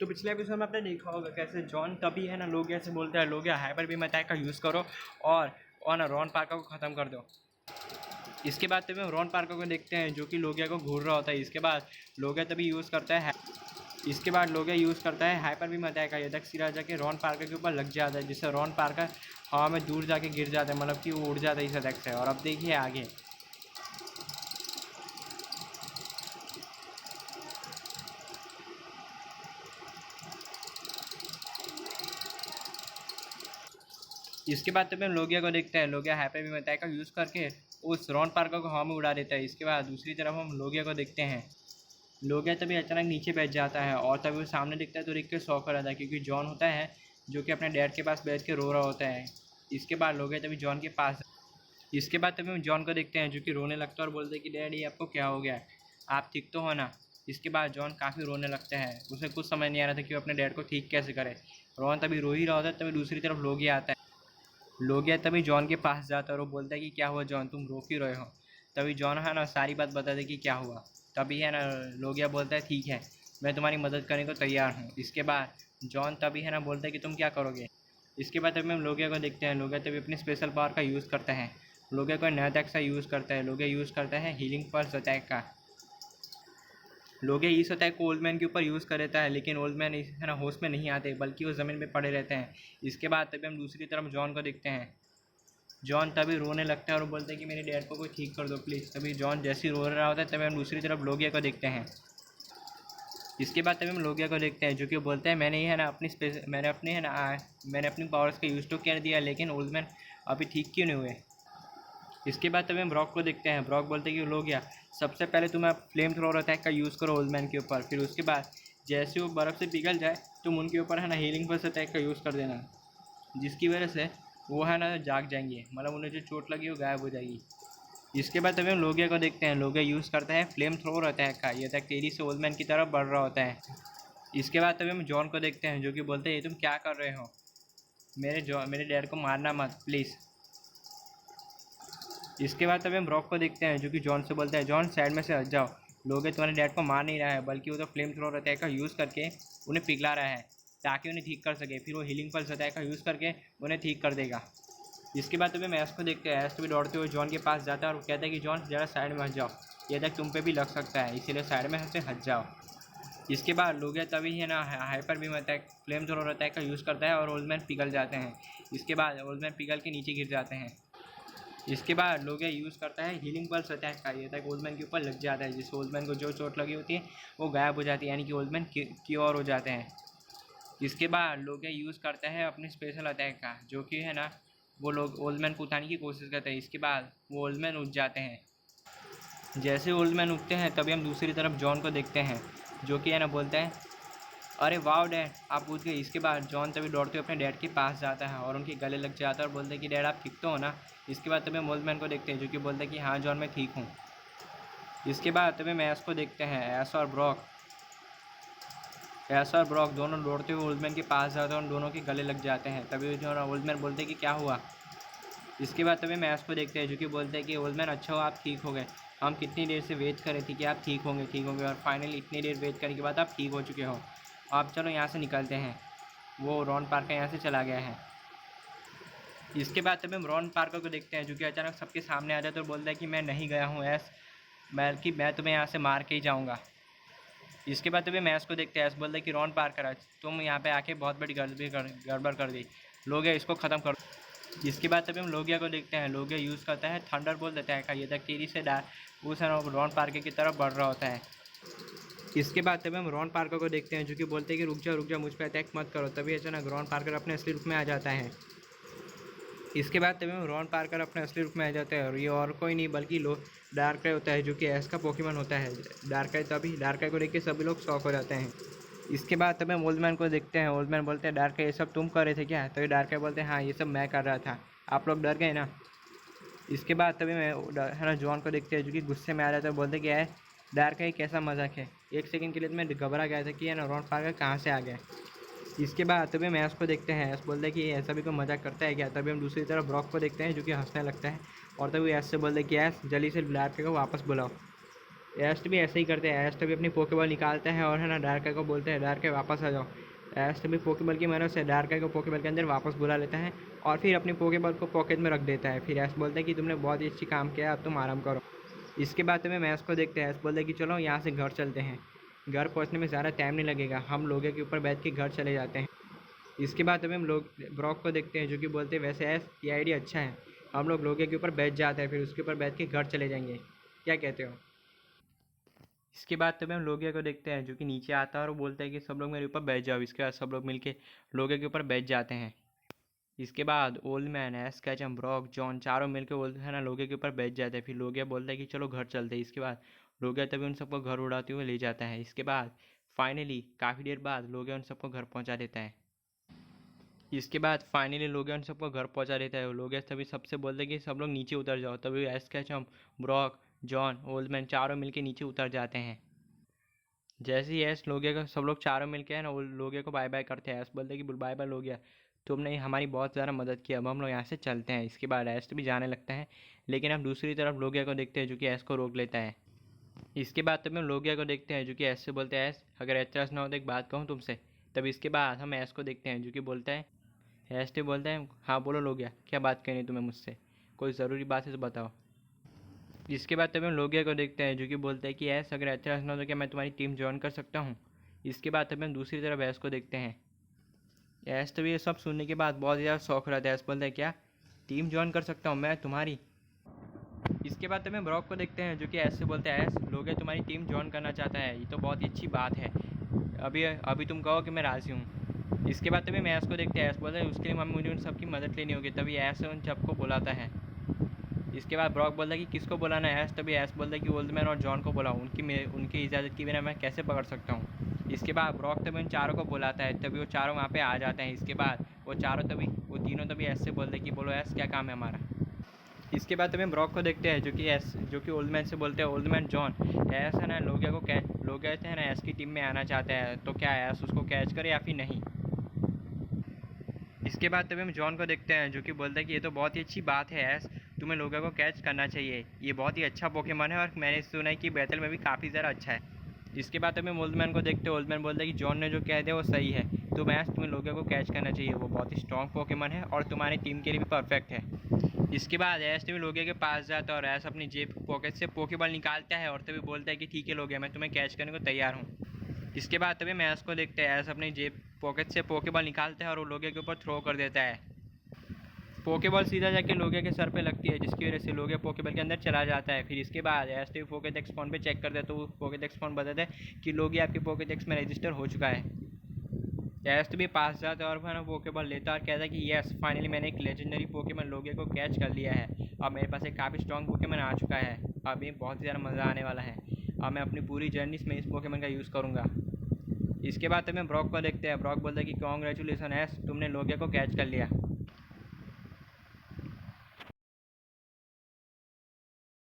तो पिछले एपिसोड में आपने देखा होगा कैसे जॉन तभी है ना लोगिया से बोलता है, लोगिया हाइपर बीम अटैक का यूज़ करो और ना रॉन पार्कर को ख़त्म कर दो। इसके बाद तभी हम रॉन पार्कर को देखते हैं जो कि लोगिया को घूर रहा होता है। इसके बाद लोगिया तभी यूज़ करता है हाइपर बीम अटैक का। यदक सिरा जाके रॉन पार्कर के ऊपर लग जाता है, जिससे रॉन पार्कर हवा में दूर जाके गिर जाता है, मतलब कि वो उड़ जाता है इस अटैक से। और अब देखिए आगे इसके बाद तभी हम लोगिया को देखते हैं। लोगिया हाइपर बीम अटैक का यूज़ करके उस रॉन पार्कर को हवा में उड़ा देता है। इसके बाद दूसरी तरफ हम लोगिया को देखते हैं। लोगिया तभी अचानक नीचे बैठ जाता है और तभी वो सामने दिखता है तो देख के शॉक हो जाता है, क्योंकि जॉन होता है जो कि अपने डैड के पास बैठ के रो रहा होता है। इसके बाद लोगिया तभी जॉन के पास इसके बाद तभी हम जॉन को देखते हैं जो कि रोने लगता है और बोलते हैं कि डैडी आपको क्या हो गया, आप ठीक तो हो ना। इसके बाद जॉन काफ़ी रोने लगता है। उसे कुछ समझ नहीं आ रहा था कि वो अपने डैड को ठीक कैसे करे। रॉन तभी रो ही रहा होता है। तभी दूसरी तरफ लोगिया आता है। लोगिया तभी जॉन के पास जाता है और वो बोलता है कि क्या हुआ जॉन, तुम रो क्यों रहे हो। तभी जॉन है ना सारी बात बता दे कि क्या हुआ। तभी है ना लोगिया बोलता है ठीक है, मैं तुम्हारी मदद करने को तैयार हूँ। इसके बाद जॉन तभी है ना बोलता है कि तुम क्या करोगे। इसके बाद तभी हम लोगिया को देखते हैं। लोगिया तभी अपनी स्पेशल पावर का यूज़ करता है। लोगिया कोई नया अटैक सा यूज़ करता है। लोगिया यूज़ करता है हीलिंग पल्स अटैक का। लोगिया इस अटैक को ओल्ड मैन के ऊपर यूज़ कर देता है, लेकिन ओल्ड मैन है ना होश में नहीं आते, बल्कि वो ज़मीन में पड़े रहते हैं। इसके बाद तभी हम दूसरी तरफ जॉन को देखते हैं। जॉन तभी रोने लगता है और बोलता है कि मेरे डैड को कोई ठीक कर दो प्लीज़। तभी जॉन जैसे ही रो रहा होता है तभी हम दूसरी तरफ लोगिया को देखते हैं। इसके बाद तभी हम लोगिया को देखते हैं जो कि बोलते हैं मैंने अपनी पावर्स का यूज़ तो कर दिया, लेकिन ओल्ड मैन अभी ठीक क्यों नहीं हुए। इसके बाद तभी हम ब्रॉक को देखते हैं। ब्रॉक बोलते हैं कि लोगिया सबसे पहले तुम फ्लेम थ्रोअर अटैक का यूज़ करो ओल्ड मैन के ऊपर, फिर उसके बाद जैसे वो बर्फ़ से पिघल जाए तुम उनके ऊपर है ना हीलिंग पल्स अटैक का यूज़ कर देना, जिसकी वजह से वो है ना जाग जाएंगे, मतलब उन्हें जो चोट लगी वो गायब हो जाएगी। इसके बाद तभी हम लोगिया को देखते हैं। लोगिया यूज़ करता है फ्लेम थ्रोअर अटैक का। ये अटैक तेज़ी से ओल्ड मैन की तरफ बढ़ रहा होता है। इसके बाद तभी हम जॉन को देखते हैं जो कि बोलते हैं ये तुम क्या कर रहे हो, मेरे डैड को मारना मत प्लीज़। इसके बाद तभी हम ब्रॉक को देखते हैं जो कि जॉन से बोलता है जॉन साइड में से हट जाओ, लोगिया तुम्हारे डैड को मार नहीं रहा है, बल्कि वो तो फ्लेम थ्रोअर अटैक का यूज़ करके उन्हें पिघला रहा है ताकि उन्हें ठीक कर सके, फिर वो हीलिंग पल्स अटैक का यूज़ करके उन्हें ठीक कर देगा। इसके बाद तभी हम ऐश को देखते हैं। ऐश तभी दौड़ते हुए जॉन के पास जाता है और कहता है कि जॉन ज़रा साइड में हट जाओ, ये तक तुम पे भी लग सकता है, इसीलिए साइड में से हट जाओ। इसके बाद लोगिया तभी है ना hyper beam attack flame thrower attack का यूज़ करता है और ओल्ड मैन पिघल जाते हैं। इसके बाद ओल्ड मैन पिघल के नीचे गिर जाते हैं। इसके बाद लोगिया यूज़ करता है हीलिंग पल्स अटैक का। ये तक ओल्ड मैन के ऊपर लग जाता है, जिससे ओल्ड मैन को जो चोट लगी होती है वो गायब हो जाती है, यानी कि ओल्ड मैन क्योर हो जाते हैं। इसके बाद लोगिया यूज़ करता है अपनी स्पेशल अटैक का, जो कि है ना वो लोग ओल्ड मैन को उठाने की कोशिश करते हैं। इसके बाद वो ओल्ड मैन उठ जाते हैं। जैसे ओल्ड मैन उठते हैं तभी हम दूसरी तरफ जॉन को देखते हैं जो कि है ना बोलता है अरे वाह डैड आप उठ गए। इसके बाद जॉन तभी दौड़ते हुए अपने डैड के पास जाता है और उनके गले लग जाता है और बोलते हैं कि डैड आप ठीक तो हो ना। इसके बाद तभी हम ओल्ड मैन को देखते हैं जो कि बोलता है कि हाँ जॉन मैं ठीक हूँ। इसके बाद तभी हम ऐश को देखते हैं। ऐश और ब्रॉक दोनों दौड़ते हुए ओल्ड मैन के पास जाते हैं और दोनों के गले लग जाते हैं। तभी जो ओल्ड मैन बोलते हैं कि क्या हुआ। इसके बाद तभी हम ऐश को देखते हैं जो कि बोलते हैं कि ओल्ड मैन अच्छा हो आप ठीक हो गए, हम कितनी देर से वेट कर रहे थे कि आप ठीक होंगे और फाइनली इतनी देर वेट करने के बाद आप ठीक हो चुके हो। आप चलो यहाँ से निकलते हैं। वो रॉन पार्कर यहाँ से चला गया है। इसके बाद तभी हम रॉन पार्कर को देखते हैं जो कि अचानक सबके सामने आ जाता है और बोलता है कि मैं नहीं गया हूँ ऐश, बल्कि मैं तुम्हें यहाँ से मार के ही जाऊँगा। इसके बाद तभी मैश को देखते हैं। ऐश बोलता है कि रॉन पार्कर आज तुम यहाँ पे आके बहुत बड़ी गड़बड़ कर दी, लोगिया इसको ख़त्म कर। इसके बाद तभी हम लोगिया को देखते हैं। लोगिया यूज़ करता है थंडरबोल्ट अटैक का। ये तक तेज़ी से उस रॉन पार्कर की तरफ बढ़ रहा होता है। इसके बाद तभी हम रॉन पार्कर को देखते हैं जो कि बोलते हैं कि रुक जा मुझ पर अटैक मत करो। तभी अचानक रॉन पार्कर अपने असली रूप में आ जाता है। इसके बाद तभी हम रॉन पार्कर अपने असली रूप में आ जाता है और ये और कोई नहीं बल्कि डार्कराय होता है जो कि ऐश का पोकेमॉन होता है। डार्कराय को देख के सभी लोग शॉक हो जाते हैं। इसके बाद तभी हम ओल्ड मैन को देखते हैं। ओल्ड मैन बोलते हैं डार्क ये सब तुम कर रहे थे क्या? तभी डार्क बोलते हैं हाँ ये सब मैं कर रहा था, आप लोग डर गए ना। इसके बाद तभी मैं है ना जॉन को देखते हैं जो कि गुस्से में आ रहा था। बोलते क्या है डार्क है कैसा मजाक है, एक सेकंड के लिए तो मैं घबरा गया था कि है ना रॉन पार्कर कहाँ से आ गया। इसके बाद तभी मैस को देखते हैं। ऐस बोलते हैं कि ऐसा भी कोई मजाक करता है क्या। तभी हम दूसरी तरफ ब्रॉक को देखते हैं जो कि हंसने लगता है और तभी ऐस से बोलते हैं कि ऐस जल्दी से डार्क को वापस बुलाओ। एस्ट भी ऐसे ही करते हैं। एस्ट भी अपनी पोकेबॉल निकालता है और है ना डार्क को बोलते हैं डार्क वापस आ जाओ। एस्ट भी पोकेबॉल की मदद से डार्क को पोकेबॉल के अंदर वापस बुला लेता है और फिर अपनी पोकेबॉल को पॉकेट में रख देता है। फिर एस्ट बोलता है कि तुमने बहुत ही अच्छी काम किया, अब तुम आराम करो। इसके बाद में मैस को देखते हैं। एस्ट बोलते हैं कि चलो यहाँ से घर चलते हैं, घर पहुँचने में ज़्यादा टाइम नहीं लगेगा, हम लोगों के ऊपर बैठ के घर चले जाते हैं। इसके बाद में हम लोग ब्रॉक को देखते हैं जो कि बोलते हैं वैसे एस ये आइडिया अच्छा है, हम लोग लोगे के ऊपर बैठ जाते हैं, फिर उसके ऊपर बैठ के घर चले जाएंगे, क्या कहते हो। इसके बाद तभी हम लोगिया को देखते हैं जो कि नीचे आता है और वो बोलता है कि सब लोग मेरे ऊपर बैठ जाओ। इसके बाद सब लोग मिलके लोगिया के ऊपर बैठ जाते हैं। इसके बाद old man Ash Ketchum Brock John चारों मिलकर बोलते हैं ना लोगिया के ऊपर बैठ जाते हैं। फिर लोगिया बोलता है कि चलो घर चलते हैं। इसके बाद लोगिया तभी उन सबको घर उड़ाते हुए ले जाता है। इसके बाद फाइनली काफ़ी देर बाद लोगिया उन सबको घर पहुँचा देता है। इसके बाद फाइनली लोगिया उन सबको घर पहुँचा देता है। लोगिया तभी सबसे बोलते हैं कि सब लोग नीचे उतर जाओ। तभी Ash Ketchum Brock John old man चारों मिलके नीचे उतर जाते हैं। जैसे ही ऐस लोगे को सब लोग चारों मिलके है ना वो लोगे को बाय बाय करते हैं। ऐस बोलते हैं कि बाय बाय लोगिया, तुमने हमारी बहुत ज़्यादा मदद की, अब हम लोग यहाँ से चलते हैं। इसके बाद ऐस भी जाने लगता है, लेकिन हम दूसरी तरफ लोगिया को देखते हैं जो कि ऐस को रोक लेता है। इसके बाद तब हम लोगिया को देखते हैं जो कि ऐस से बोलते हैं ऐस अगर एतराज़ ना हो तो एक बात कहूँ तुमसे। तब इसके बाद हम ऐस को देखते हैं जो कि बोलता है ऐस भी बोलता है हाँ बोलो लोगिया, क्या बात करनी है तुम्हें मुझसे, कोई ज़रूरी बात है तो बताओ। इसके बाद तभी हम लोगिया को देखते हैं जो कि बोलता है कि ऐस अगर अच्छा ना हो तो क्या मैं तुम्हारी टीम ज्वाइन कर सकता हूँ। इसके बाद तभी हम दूसरी तरफ ऐस को देखते हैं। ऐस तभी ये सब सुनने के बाद बहुत ज़्यादा शौक रहा था। ऐस बोलता है क्या टीम ज्वाइन कर सकता हूँ मैं तुम्हारी। इसके बाद तभी हम ब्रॉक को देखते हैं जो कि ऐस से बोलते हैं ऐस लोगिया तुम्हारी टीम ज्वाइन करना चाहता है, ये तो बहुत ही अच्छी बात है, अभी अभी तुम कहो कि मैं राज़ी हूँ। इसके बाद तभी मैं ऐस को देखते हैं। ऐस बोलता है उसके लिए मुझे उन सबकी मदद लेनी होगी। तभी ऐस उन सबको बुलाता है। इसके बाद ब्रॉक बोलता है कि किसको बुलाना है। ऐस तभी ऐस बोलता है कि ओल्ड मैन और जॉन को बुलाओ, उनकी इजाज़त के बिना मैं कैसे पकड़ सकता हूँ। इसके बाद ब्रॉक तभी उन चारों को बुलाता है। तभी वो चारों वहाँ पे आ जाते हैं। इसके बाद वो तीनों तभी ऐस से बोलते हैं कि बोलो ऐस क्या काम है हमारा। इसके बाद तभी ब्रॉक को देखते हैं जो कि ओल्ड मैन से बोलते हैं ओल्ड मैन जॉन ऐस है ना लोगिया है ना ऐस की टीम में आना चाहता है, तो क्या ऐस उसको कैच करे या फिर नहीं। इसके बाद तभी हम जॉन को देखते हैं जो कि बोलता है कि ये तो बहुत ही अच्छी बात है ऐस, तुम्हें लोगों को कैच करना चाहिए, ये बहुत ही अच्छा पोकेमॉन है और मैंने सुना है कि बैटल में भी काफ़ी ज़्यादा अच्छा है। इसके बाद तभी हम ओल्ड मैन को देखते हैं। ओल्ड मैन बोलता है कि जॉन ने जो कह दिया वो सही है, तो मैच तुम्हें लोगों को कैच करना चाहिए, वो बहुत ही स्ट्रॉन्ग पोकेमॉन है और तुम्हारी टीम के लिए भी परफेक्ट है। इसके बाद ऐस तभी लोगिया के पास जाता है और ऐस अपनी जेब पॉकेट से पोकेबॉल निकालता है और तभी बोलता है कि ठीक है लोगिया मैं तुम्हें कैच करने को तैयार हूँ। इसके बाद तभी मैस को देखते हैं। ऐस अपनी जेब पॉकेट से पोकेबॉल निकालता है और वो लोगिया के ऊपर थ्रो कर देता है। पोकेबॉल सीधा जाके लोगिया के सर पे लगती है जिसकी वजह से लोगिया पोकेबॉल के अंदर चला जाता है। फिर इसके बाद ऐस तभी पोकेडेक्स फोन पे चेक करता है तो वो पोकेडेक्स फोन बताता है कि लोगिया आपकी पोकेडेक्स में रजिस्टर हो चुका है। ऐस भी पास जाता है और वह पोकेबॉल लेता है और कहता है कि यस फाइनली मैंने एक लेजेंडरी पोकेमॉन लोगिया को कैच कर लिया है, अब मेरे पास एक काफ़ी स्ट्रॉन्ग पोकेमॉन आ चुका है, अब ये बहुत ज़्यादा मज़ा आने वाला है, अब मैं अपनी पूरी जर्नी में इस पोकेमॉन का यूज़ करूँगा। इसके बाद तभी ब्रॉक को देखते हैं। ब्रॉक बोलता है कि कॉन्ग्रेचुलेसन ऐस तुमने लोगिया को कैच कर लिया।